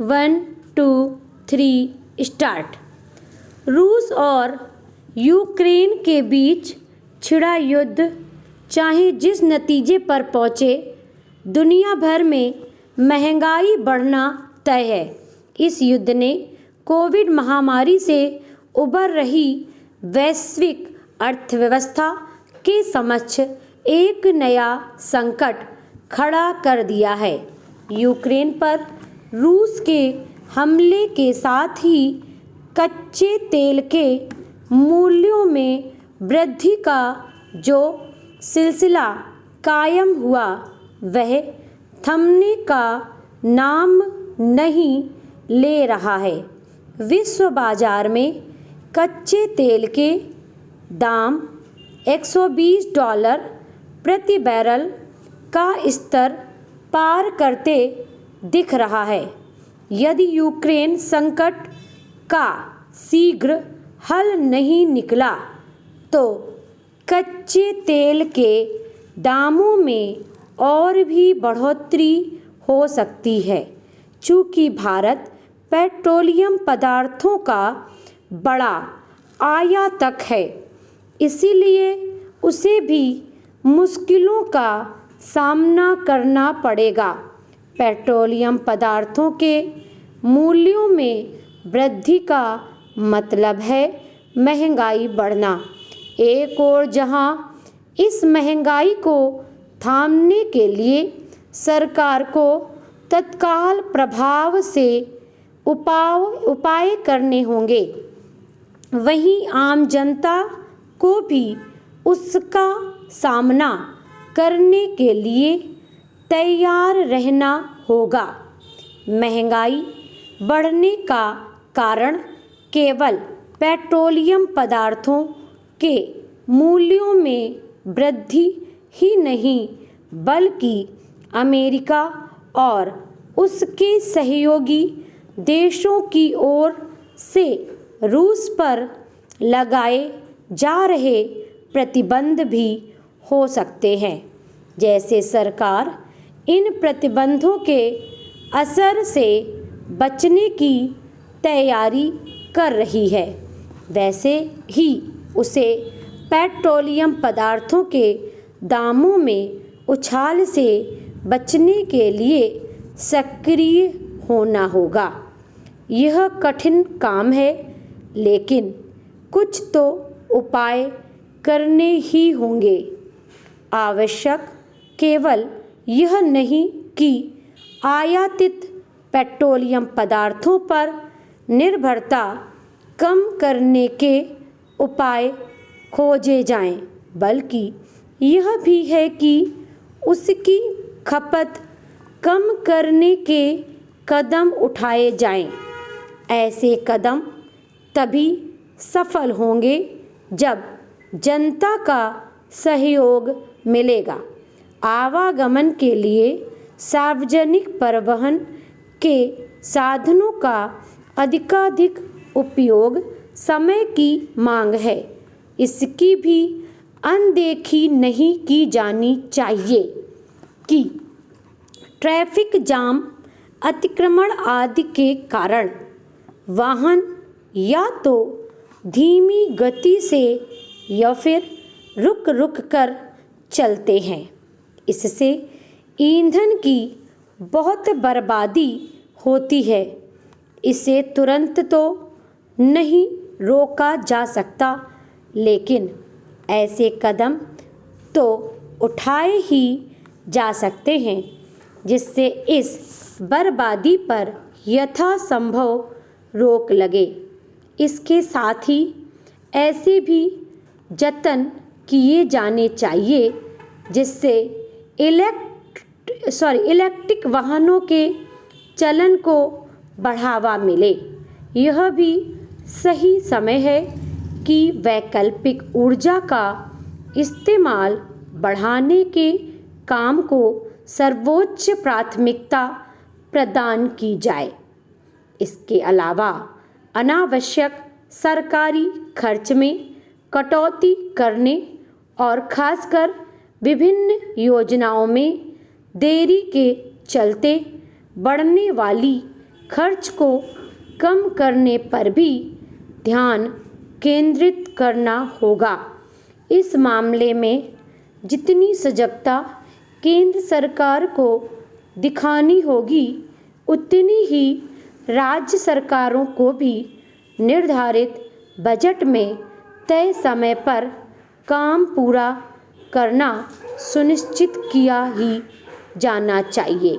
1 2 3 start. रूस और Ukraine के बीच छिड़ा युद्ध चाहे जिस नतीजे पर पहुँचे, दुनिया भर में महंगाई बढ़ना तय है। इस युद्ध ने कोविड महामारी से उभर रही वैश्विक अर्थव्यवस्था के समक्ष एक नया संकट खड़ा कर दिया है। यूक्रेन पर रूस के हमले के साथ ही कच्चे तेल के मूल्यों में वृद्धि का जो सिलसिला कायम हुआ, वह थमने का नाम नहीं ले रहा है। विश्व बाजार में कच्चे तेल के दाम $120 प्रति बैरल का स्तर पार करते दिख रहा है। यदि यूक्रेन संकट का शीघ्र हल नहीं निकला तो कच्चे तेल के दामों में और भी बढ़ोतरी हो सकती है। चूँकि भारत पेट्रोलियम पदार्थों का बड़ा आयातक है, इसीलिए उसे भी मुश्किलों का सामना करना पड़ेगा। पेट्रोलियम पदार्थों के मूल्यों में वृद्धि का मतलब है महंगाई बढ़ना। एक और जहां इस महंगाई को थामने के लिए सरकार को तत्काल प्रभाव से उपाय करने होंगे, वहीं आम जनता को भी उसका सामना करने के लिए तैयार रहना होगा। महंगाई बढ़ने का कारण केवल पेट्रोलियम पदार्थों के मूल्यों में वृद्धि ही नहीं, बल्कि अमेरिका और उसके सहयोगी देशों की ओर से रूस पर लगाए जा रहे प्रतिबंध भी हो सकते हैं। जैसे सरकार इन प्रतिबंधों के असर से बचने की तैयारी कर रही है, वैसे ही उसे पेट्रोलियम पदार्थों के दामों में उछाल से बचने के लिए सक्रिय होना होगा। यह कठिन काम है, लेकिन कुछ तो उपाय करने ही होंगे। आवश्यक केवल यह नहीं कि आयातित पेट्रोलियम पदार्थों पर निर्भरता कम करने के उपाय खोजे जाएं, बल्कि यह भी है कि उसकी खपत कम करने के कदम उठाए जाएं। ऐसे कदम तभी सफल होंगे जब जनता का सहयोग मिलेगा। आवागमन के लिए सार्वजनिक परिवहन के साधनों का अधिकाधिक उपयोग समय की मांग है। इसकी भी अनदेखी नहीं की जानी चाहिए कि ट्रैफिक जाम, अतिक्रमण आदि के कारण वाहन या तो धीमी गति से या फिर रुक रुक कर चलते हैं। इससे ईंधन की बहुत बर्बादी होती है। इसे तुरंत तो नहीं रोका जा सकता, लेकिन ऐसे कदम तो उठाए ही जा सकते हैं जिससे इस बर्बादी पर यथासंभव रोक लगे। इसके साथ ही ऐसे भी जतन किए जाने चाहिए जिससे इलेक्ट्रिक वाहनों के चलन को बढ़ावा मिले। यह भी सही समय है कि वैकल्पिक ऊर्जा का इस्तेमाल बढ़ाने के काम को सर्वोच्च प्राथमिकता प्रदान की जाए। इसके अलावा अनावश्यक सरकारी खर्च में कटौती करने और खासकर विभिन्न योजनाओं में देरी के चलते बढ़ने वाली खर्च को कम करने पर भी ध्यान केंद्रित करना होगा। इस मामले में जितनी सजगता केंद्र सरकार को दिखानी होगी, उतनी ही राज्य सरकारों को भी निर्धारित बजट में तय समय पर काम पूरा करना सुनिश्चित किया ही जाना चाहिए।